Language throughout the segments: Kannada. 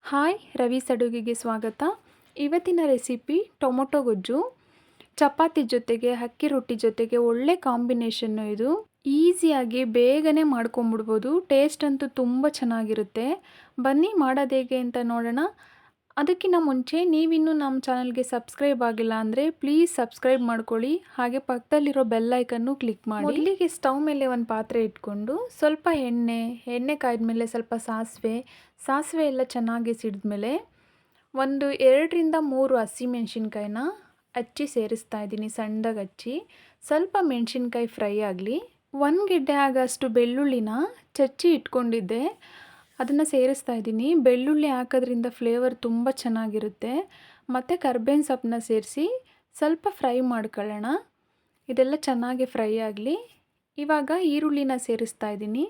ಹಾಯ್ ರವೀಸ್ ಅಡುಗೆಗೆ ಸ್ವಾಗತ. ಇವತ್ತಿನ ರೆಸಿಪಿ ಟೊಮೊಟೊ ಗೊಜ್ಜು. ಚಪಾತಿ ಜೊತೆಗೆ ಅಕ್ಕಿ ರೊಟ್ಟಿ ಜೊತೆಗೆ ಒಳ್ಳೆ ಕಾಂಬಿನೇಷನ್ನು ಇದು. ಈಸಿಯಾಗಿ ಬೇಗನೆ ಮಾಡ್ಕೊಂಬಿಡ್ಬೋದು. ಟೇಸ್ಟ್ ಅಂತೂ ತುಂಬ ಚೆನ್ನಾಗಿರುತ್ತೆ. ಬನ್ನಿ ಮಾಡೋದು ಹೇಗೆ ಅಂತ ನೋಡೋಣ. ಅದಕ್ಕಿಂತ ಮುಂಚೆ ನೀವಿನ್ನೂ ನಮ್ಮ ಚಾನಲ್ಗೆ ಸಬ್ಸ್ಕ್ರೈಬ್ ಆಗಿಲ್ಲ ಅಂದರೆ ಪ್ಲೀಸ್ ಸಬ್ಸ್ಕ್ರೈಬ್ ಮಾಡ್ಕೊಳ್ಳಿ. ಹಾಗೆ ಪಕ್ಕದಲ್ಲಿರೋ ಬೆಲ್ ಐಕನ್ನು ಕ್ಲಿಕ್ ಮಾಡಿ. ಮೊದಲಿಗೆ ಸ್ಟವ್ ಮೇಲೆ ಒಂದು ಪಾತ್ರೆ ಇಟ್ಕೊಂಡು ಸ್ವಲ್ಪ ಎಣ್ಣೆ ಕಾಯ್ದ್ಮೇಲೆ ಸ್ವಲ್ಪ ಸಾಸಿವೆ ಎಲ್ಲ ಚೆನ್ನಾಗಿ ಸಿಡಿದ್ಮೇಲೆ ಒಂದು 2-3 ಹಸಿಮೆಣ್ಸಿನ್ಕಾಯಿನ ಹಚ್ಚಿ ಸೇರಿಸ್ತಾ ಇದ್ದೀನಿ, ಸಣ್ಣದಾಗಿ ಹಚ್ಚಿ. ಸ್ವಲ್ಪ ಮೆಣಸಿನ್ಕಾಯಿ ಫ್ರೈ ಆಗಲಿ. 1 ಗೆಡ್ಡೆ ಆಗೋಷ್ಟು ಬೆಳ್ಳುಳ್ಳಿನ ಚಚ್ಚಿ ಇಟ್ಕೊಂಡಿದ್ದೆ, ಅದನ್ನು ಸೇರಿಸ್ತಾ ಇದ್ದೀನಿ. ಬೆಳ್ಳುಳ್ಳಿ ಹಾಕೋದ್ರಿಂದ ಫ್ಲೇವರ್ ತುಂಬ ಚೆನ್ನಾಗಿರುತ್ತೆ. ಮತ್ತು ಕರ್ಬೇವಿನ ಸೊಪ್ಪನ್ನ ಸೇರಿಸಿ ಸ್ವಲ್ಪ ಫ್ರೈ ಮಾಡ್ಕೊಳ್ಳೋಣ. ಇದೆಲ್ಲ ಚೆನ್ನಾಗಿ ಫ್ರೈ ಆಗಲಿ. ಇವಾಗ ಈರುಳ್ಳಿನ ಸೇರಿಸ್ತಾ ಇದ್ದೀನಿ.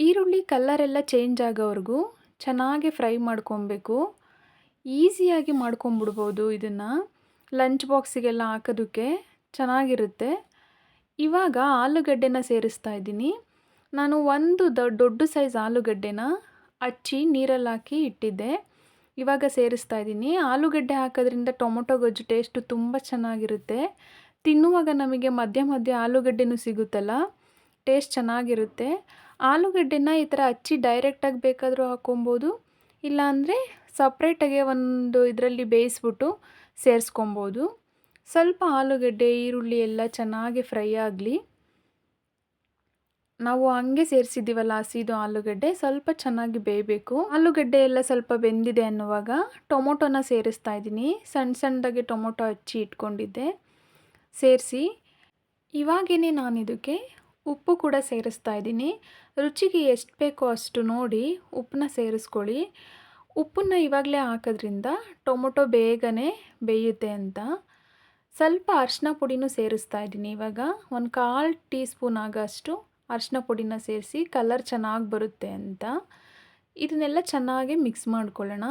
ಈರುಳ್ಳಿ ಕಲರೆಲ್ಲ ಚೇಂಜ್ ಆಗೋವರೆಗೂ ಚೆನ್ನಾಗಿ ಫ್ರೈ ಮಾಡ್ಕೊಬೇಕು. ಈಸಿಯಾಗಿ ಮಾಡ್ಕೊಂಬಿಡ್ಬೋದು ಇದನ್ನು. ಲಂಚ್ ಬಾಕ್ಸಿಗೆಲ್ಲ ಹಾಕೋದಕ್ಕೆ ಚೆನ್ನಾಗಿರುತ್ತೆ. ಇವಾಗ ಆಲೂಗಡ್ಡೆನ ಸೇರಿಸ್ತಾ ಇದ್ದೀನಿ. ನಾನು ಒಂದು ದೊಡ್ಡ ಸೈಜ್ ಆಲೂಗಡ್ಡೆನ ಹಚ್ಚಿ ನೀರಲ್ಲಿ ಹಾಕಿ ಇಟ್ಟಿದ್ದೆ. ಇವಾಗ ಸೇರಿಸ್ತಾ ಇದ್ದೀನಿ. ಆಲೂಗಡ್ಡೆ ಹಾಕೋದ್ರಿಂದ ಟೊಮೊಟೊ ಗೊಜ್ಜು ಟೇಸ್ಟು ತುಂಬ ಚೆನ್ನಾಗಿರುತ್ತೆ. ತಿನ್ನುವಾಗ ನಮಗೆ ಮಧ್ಯೆ ಆಲೂಗಡ್ಡೆನೂ ಸಿಗುತ್ತಲ್ಲ, ಟೇಸ್ಟ್ ಚೆನ್ನಾಗಿರುತ್ತೆ. ಆಲೂಗಡ್ಡೆನ ಈ ಥರ ಹಚ್ಚಿ ಡೈರೆಕ್ಟಾಗಿ ಬೇಕಾದರೂ ಹಾಕ್ಕೊಬೋದು, ಇಲ್ಲಾಂದರೆ ಸಪ್ರೇಟಾಗೆ ಒಂದು ಇದರಲ್ಲಿ ಬೇಯಿಸ್ಬಿಟ್ಟು ಸೇರಿಸ್ಕೊಬೋದು. ಸ್ವಲ್ಪ ಆಲೂಗಡ್ಡೆ ಈರುಳ್ಳಿ ಎಲ್ಲ ಚೆನ್ನಾಗಿ ಫ್ರೈ ಆಗಲಿ. ನಾವು ಹಂಗೆ ಸೇರಿಸಿದ್ದೀವಲ್ಲ ಹಸಿದು ಆಲೂಗಡ್ಡೆ, ಸ್ವಲ್ಪ ಚೆನ್ನಾಗಿ ಬೇಯಬೇಕು. ಆಲೂಗಡ್ಡೆ ಎಲ್ಲ ಸ್ವಲ್ಪ ಬೆಂದಿದೆ ಅನ್ನುವಾಗ ಟೊಮೊಟೊನ ಸೇರಿಸ್ತಾ ಇದ್ದೀನಿ. ಸಣ್ಣದಾಗಿ ಟೊಮೊಟೊ ಹಚ್ಚಿ ಇಟ್ಕೊಂಡಿದ್ದೆ, ಸೇರಿಸಿ ಇವಾಗೇನೆ ನಾನು ಇದಕ್ಕೆ ಉಪ್ಪು ಕೂಡ ಸೇರಿಸ್ತಾ ಇದ್ದೀನಿ. ರುಚಿಗೆ ಎಷ್ಟು ಬೇಕೋ ಅಷ್ಟು ನೋಡಿ ಉಪ್ಪನ್ನ ಸೇರಿಸ್ಕೊಳ್ಳಿ. ಉಪ್ಪನ್ನ ಇವಾಗಲೇ ಹಾಕೋದ್ರಿಂದ ಟೊಮೊಟೊ ಬೇಗನೆ ಬೇಯುತ್ತೆ ಅಂತ. ಸ್ವಲ್ಪ ಅರಿಶಿನ ಪುಡಿನೂ ಸೇರಿಸ್ತಾ ಇದ್ದೀನಿ. ಇವಾಗ 1/4 ಟೀ ಸ್ಪೂನ್ ಆಗೋಷ್ಟು ಅರಿಶಿನ ಪುಡಿನ ಸೇರಿಸಿ ಕಲರ್ ಚೆನ್ನಾಗಿ ಬರುತ್ತೆ ಅಂತ. ಇದನ್ನೆಲ್ಲ ಚೆನ್ನಾಗಿ ಮಿಕ್ಸ್ ಮಾಡ್ಕೊಳ್ಳೋಣ.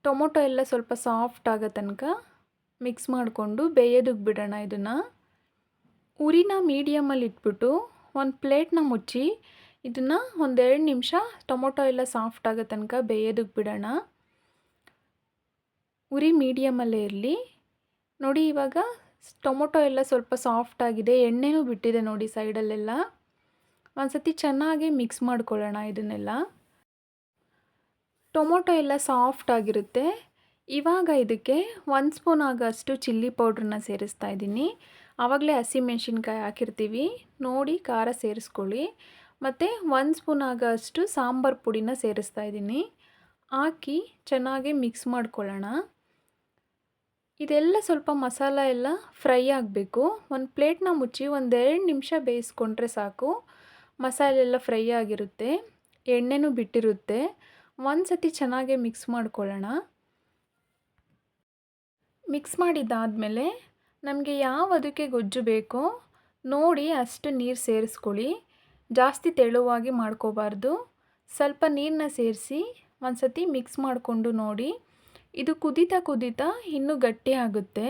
ಟೊಮೊಟೊ ಎಲ್ಲ ಸ್ವಲ್ಪ ಸಾಫ್ಟ್ ಆಗೋ ತನಕ ಮಿಕ್ಸ್ ಮಾಡಿಕೊಂಡು ಬೇಯೋದಕ್ಕೆ ಬಿಡೋಣ. ಇದನ್ನು ಉರಿನ ಮೀಡಿಯಮಲ್ಲಿ ಇಟ್ಬಿಟ್ಟು ಒಂದು ಪ್ಲೇಟ್ನ ಮುಚ್ಚಿ ಇದನ್ನು 1-2 ನಿಮಿಷ ಟೊಮೊಟೊ ಎಲ್ಲ ಸಾಫ್ಟ್ ಆಗೋ ತನಕ ಬೇಯೋದಕ್ಕೆ ಬಿಡೋಣ. ಉರಿ ಮೀಡಿಯಮಲ್ಲೇ ಇರಲಿ. ನೋಡಿ ಇವಾಗ ಟೊಮೊಟೊ ಎಲ್ಲ ಸ್ವಲ್ಪ ಸಾಫ್ಟ್ ಆಗಿದೆ, ಎಣ್ಣೆನೂ ಬಿಟ್ಟಿದೆ ನೋಡಿ ಸೈಡಲ್ಲೆಲ್ಲ. ಒಂದು ಸತಿ ಚೆನ್ನಾಗಿ ಮಿಕ್ಸ್ ಮಾಡ್ಕೊಳ್ಳೋಣ ಇದನ್ನೆಲ್ಲ. ಟೊಮೊಟೊ ಎಲ್ಲ ಸಾಫ್ಟ್ ಆಗಿರುತ್ತೆ. ಇವಾಗ ಇದಕ್ಕೆ 1 ಸ್ಪೂನ್ ಆಗೋಷ್ಟು ಚಿಲ್ಲಿ ಪೌಡ್ರನ್ನ ಸೇರಿಸ್ತಾ ಇದ್ದೀನಿ. ಆವಾಗಲೇ ಹಸಿಮೆಣ್ಸಿನ್ಕಾಯಿ ಹಾಕಿರ್ತೀವಿ, ನೋಡಿ ಖಾರ ಸೇರಿಸ್ಕೊಳ್ಳಿ. ಮತ್ತು 1 ಸ್ಪೂನ್ ಆಗೋಷ್ಟು ಸಾಂಬಾರು ಪುಡಿನ ಸೇರಿಸ್ತಾ ಇದ್ದೀನಿ. ಹಾಕಿ ಚೆನ್ನಾಗಿ ಮಿಕ್ಸ್ ಮಾಡ್ಕೊಳ್ಳೋಣ. ಇದೆಲ್ಲ ಸ್ವಲ್ಪ ಮಸಾಲ ಎಲ್ಲ ಫ್ರೈ ಆಗಬೇಕು. ಒಂದು ಪ್ಲೇಟ್ನ ಮುಚ್ಚಿ 1-2 ನಿಮಿಷ ಬೇಯಿಸ್ಕೊಂಡ್ರೆ ಸಾಕು. ಮಸಾಲೆ ಎಲ್ಲ ಫ್ರೈ ಆಗಿರುತ್ತೆ, ಎಣ್ಣೆನೂ ಬಿಟ್ಟಿರುತ್ತೆ. ಒಂದು ಸತಿ ಚೆನ್ನಾಗಿ ಮಿಕ್ಸ್ ಮಾಡ್ಕೊಳ್ಳೋಣ. ಮಿಕ್ಸ್ ಮಾಡಿದ್ದಾದಮೇಲೆ ನಮಗೆ ಅದಕ್ಕೆ ಗೊಜ್ಜು ಬೇಕೋ ನೋಡಿ ಅಷ್ಟು ನೀರು ಸೇರಿಸ್ಕೊಳ್ಳಿ. ಜಾಸ್ತಿ ತೆಳುವಾಗಿ ಮಾಡ್ಕೋಬಾರ್ದು. ಸ್ವಲ್ಪ ನೀರನ್ನ ಸೇರಿಸಿ ಒಂದು ಸತಿ ಮಿಕ್ಸ್ ಮಾಡಿಕೊಂಡು ನೋಡಿ. ಇದು ಕುದೀತಾ ಇನ್ನೂ ಗಟ್ಟಿ ಆಗುತ್ತೆ.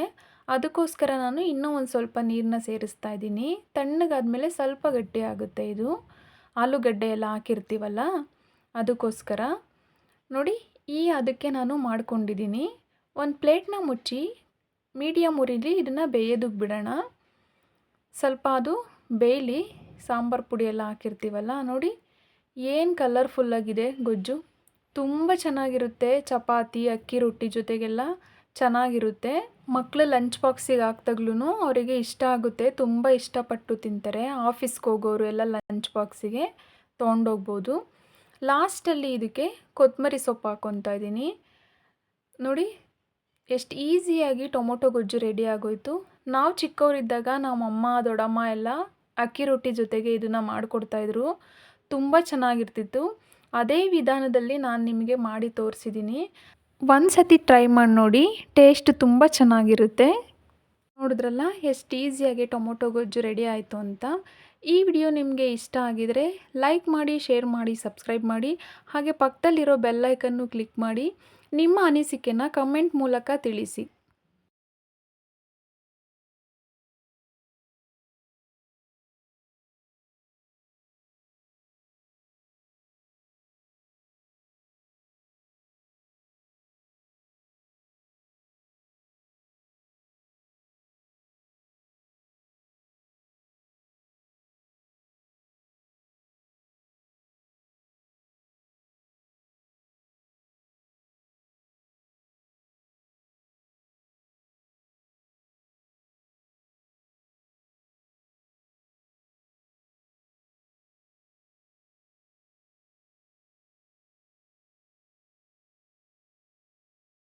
ಅದಕ್ಕೋಸ್ಕರ ನಾನು ಇನ್ನೂ ಒಂದು ಸ್ವಲ್ಪ ನೀರನ್ನ ಸೇರಿಸ್ತಾ ಇದ್ದೀನಿ. ತಣ್ಣಗಾದ್ಮೇಲೆ ಸ್ವಲ್ಪ ಗಟ್ಟಿ ಆಗುತ್ತೆ ಇದು, ಆಲೂಗಡ್ಡೆ ಎಲ್ಲ ಹಾಕಿರ್ತೀವಲ್ಲ ಅದಕ್ಕೋಸ್ಕರ. ನೋಡಿ ಅದಕ್ಕೆ ನಾನು ಮಾಡ್ಕೊಂಡಿದ್ದೀನಿ. ಒಂದು ಪ್ಲೇಟ್ನ ಮುಚ್ಚಿ ಮೀಡಿಯಮ್ ಉರಿಲಿ ಇದನ್ನು ಬೇಯೋದಕ್ಕೆ ಬಿಡೋಣ. ಸ್ವಲ್ಪ ಅದು ಬೇಯಲಿ. ಸಾಂಬಾರು ಪುಡಿ ಎಲ್ಲ ಹಾಕಿರ್ತೀವಲ್ಲ ನೋಡಿ, ಏನು ಕಲರ್ಫುಲ್ಲಾಗಿದೆ ಗೊಜ್ಜು. ತುಂಬ ಚೆನ್ನಾಗಿರುತ್ತೆ. ಚಪಾತಿ ಅಕ್ಕಿ ರೊಟ್ಟಿ ಜೊತೆಗೆಲ್ಲ ಚೆನ್ನಾಗಿರುತ್ತೆ. ಮಕ್ಕಳು ಲಂಚ್ ಬಾಕ್ಸಿಗೆ ಹಾಕ್ದಾಗ್ಲೂ ಅವರಿಗೆ ಇಷ್ಟ ಆಗುತ್ತೆ, ತುಂಬ ಇಷ್ಟಪಟ್ಟು ತಿಂತಾರೆ. ಆಫೀಸ್ಗೆ ಹೋಗೋರು ಎಲ್ಲ ಲಂಚ್ ಬಾಕ್ಸಿಗೆ ತೊಗೊಂಡೋಗ್ಬೋದು. ಲಾಸ್ಟಲ್ಲಿ ಇದಕ್ಕೆ ಕೊತ್ತಂಬರಿ ಸೊಪ್ಪು ಹಾಕ್ಕೊತಾ ಇದ್ದೀನಿ. ನೋಡಿ ಎಷ್ಟು ಈಸಿಯಾಗಿ ಟೊಮೊಟೊ ಗೊಜ್ಜು ರೆಡಿ ಆಗೋಯ್ತು. ನಾವು ಚಿಕ್ಕವರಿದ್ದಾಗ ನಮ್ಮಮ್ಮ ದೊಡ್ಡಮ್ಮ ಎಲ್ಲ ಅಕ್ಕಿ ರೊಟ್ಟಿ ಜೊತೆಗೆ ಇದನ್ನು ಮಾಡಿಕೊಡ್ತಾಯಿದ್ರು. ತುಂಬ ಚೆನ್ನಾಗಿರ್ತಿತ್ತು. ಅದೇ ವಿಧಾನದಲ್ಲಿ ನಾನು ನಿಮಗೆ ಮಾಡಿ ತೋರಿಸಿದ್ದೀನಿ. ಒಂದು ಸತಿ ಟ್ರೈ ಮಾಡಿ ನೋಡಿ, ಟೇಸ್ಟ್ ತುಂಬ ಚೆನ್ನಾಗಿರುತ್ತೆ. ನೋಡಿದ್ರಲ್ಲ ಎಷ್ಟು ಈಸಿಯಾಗಿ ಟೊಮೊಟೊ ಗೊಜ್ಜು ರೆಡಿ ಆಯಿತು ಅಂತ. ಈ ವಿಡಿಯೋ ನಿಮಗೆ ಇಷ್ಟ ಆಗಿದರೆ ಲೈಕ್ ಮಾಡಿ, ಶೇರ್ ಮಾಡಿ, ಸಬ್ಸ್ಕ್ರೈಬ್ ಮಾಡಿ. ಹಾಗೆ ಪಕ್ಕದಲ್ಲಿರೋ ಬೆಲ್ ಐಕನ್ನು ಕ್ಲಿಕ್ ಮಾಡಿ. ನಿಮ್ಮ ಅನಿಸಿಕೆನ ಕಮೆಂಟ್ ಮೂಲಕ ತಿಳಿಸಿ.